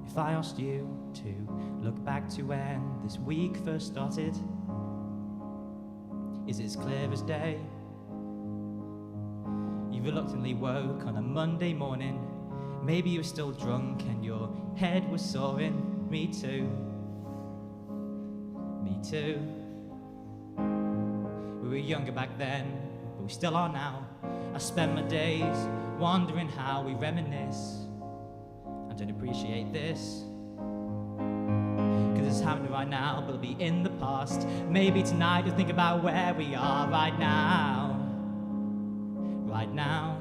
If I asked you to look back to when this week first started, is it as clear as day? You reluctantly woke on a Monday morning. Maybe you were still drunk and your head was soaring. Me too. Me too. We were younger back then, but we still are now. I spend my days wondering how we reminisce. I don't appreciate this, cause it's happening right now, but it'll be in the past. Maybe tonight you'll think about where we are right now. Right now.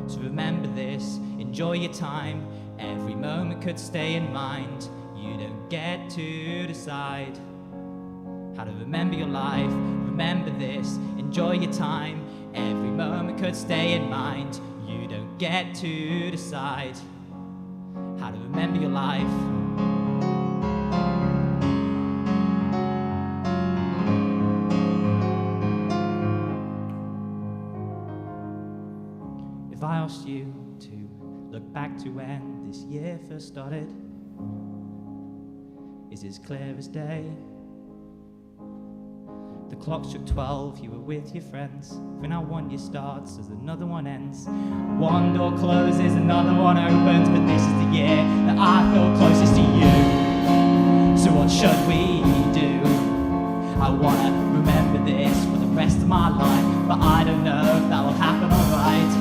So remember this, enjoy your time. Every moment could stay in mind. You don't get to decide how to remember your life. Remember this, enjoy your time. Every moment could stay in mind. You don't get to decide how to remember your life. If I asked you to look back to when this year first started, is it as clear as day? The clock struck 12, you were with your friends. For now one year starts as another one ends. One door closes, another one opens, but this is the year that I feel closest to you. So what should we do? I wanna remember this for the rest of my life, but I don't know if that will happen alright.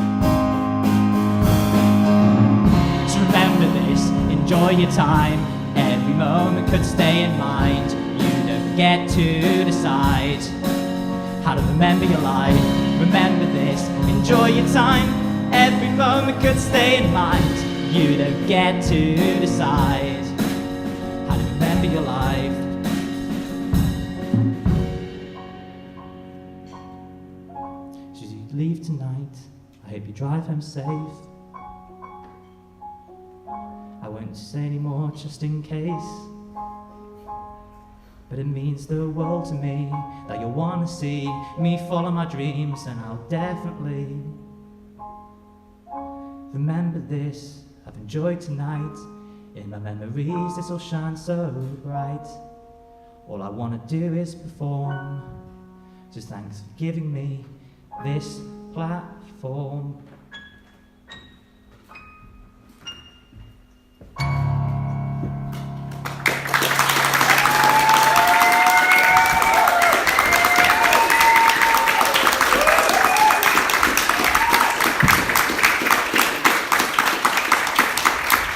So remember this, enjoy your time. Every moment could stay in mind. Get to decide how to remember your life. Remember this, enjoy your time. Every moment could stay in mind. You don't get to decide how to remember your life. So as you leave tonight, I hope you drive home safe. I won't say any more just in case, but it means the world to me that you'll want to see me follow my dreams, and I'll definitely remember this. I've enjoyed tonight. In my memories this will shine so bright. All I want to do is perform. Just thanks for giving me this platform.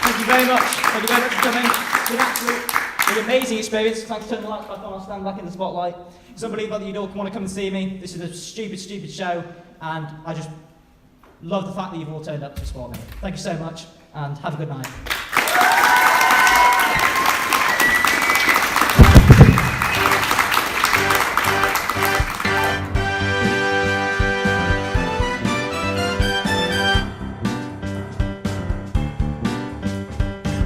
Thank you very much for coming. It's been an amazing experience. Thanks for turning the lights back on. I'll stand back in the spotlight. It's unbelievable that you'd all want to come and see me. This is a stupid show, and I just love the fact that you've all turned up to support me. Thank you so much, and have a good night.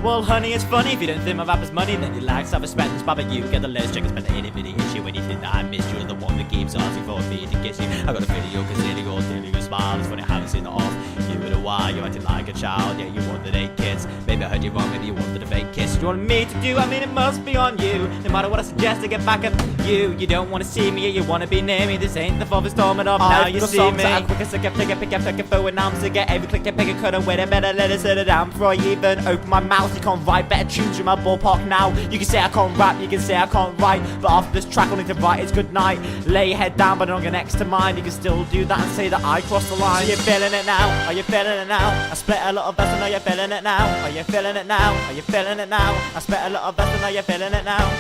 Well, honey, it's funny if you don't think my rap is money, then you lack self-respect and spot, but you get the less chickens, but the itty-bitty issue when you think that I missed you, the one that keeps asking for me to kiss you. I got a video considering your daily smile. It's funny I haven't seen it off you in a while. You acting like a child, yeah, you wanted 8 kids. Maybe I heard you wrong, maybe you wanted a fake kiss. You wanted me to do, I mean it must be on you. No matter what I suggest to get back at you. You don't want to see me, you want to be near me. This ain't the father's storming up, now you see me. I'm quick as I pick a phone and I'm sick of every click and pick a cut and wait a better let it sit down before I even open my mouth. You can't write better tunes in my ballpark now. You can say I can't rap, you can say I can't write, but after this track I'll need to write it's good night. Lay your head down but don't get next to mine. You can still do that and say that I crossed the line. So you feeling it now? Are you feeling it now? I split a lot of verse and are you feeling it now? Are you feeling it now? Are you feeling it now? I split a lot of verse and are you feeling it now?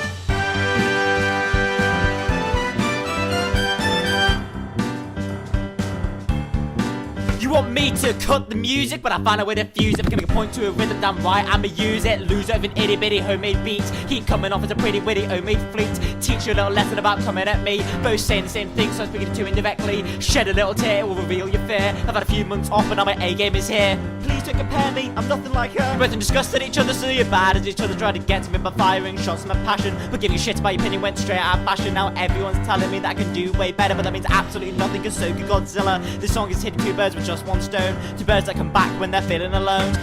You want me to cut the music, but I find a way to fuse it. If I can make a point to a rhythm damn right, I'ma use it. Lose it with an itty bitty homemade beats. Keep coming off as a pretty witty homemade fleet. Teach you a little lesson about coming at me. Both saying the same thing, so I'm speaking to indirectly. Shed a little tear, it will reveal your fear. I've had a few months off and now my A game is here. Please to compare me, I'm nothing like her. You're both in disgust at each other, so you're bad as each other, trying to get to me by firing shots of my passion. But giving shit about your opinion went straight out of fashion. Now everyone's telling me that I can do way better, but that means absolutely nothing, cause so could Godzilla. This song is hitting two birds with just one stone, two birds that come back when they're feeling alone.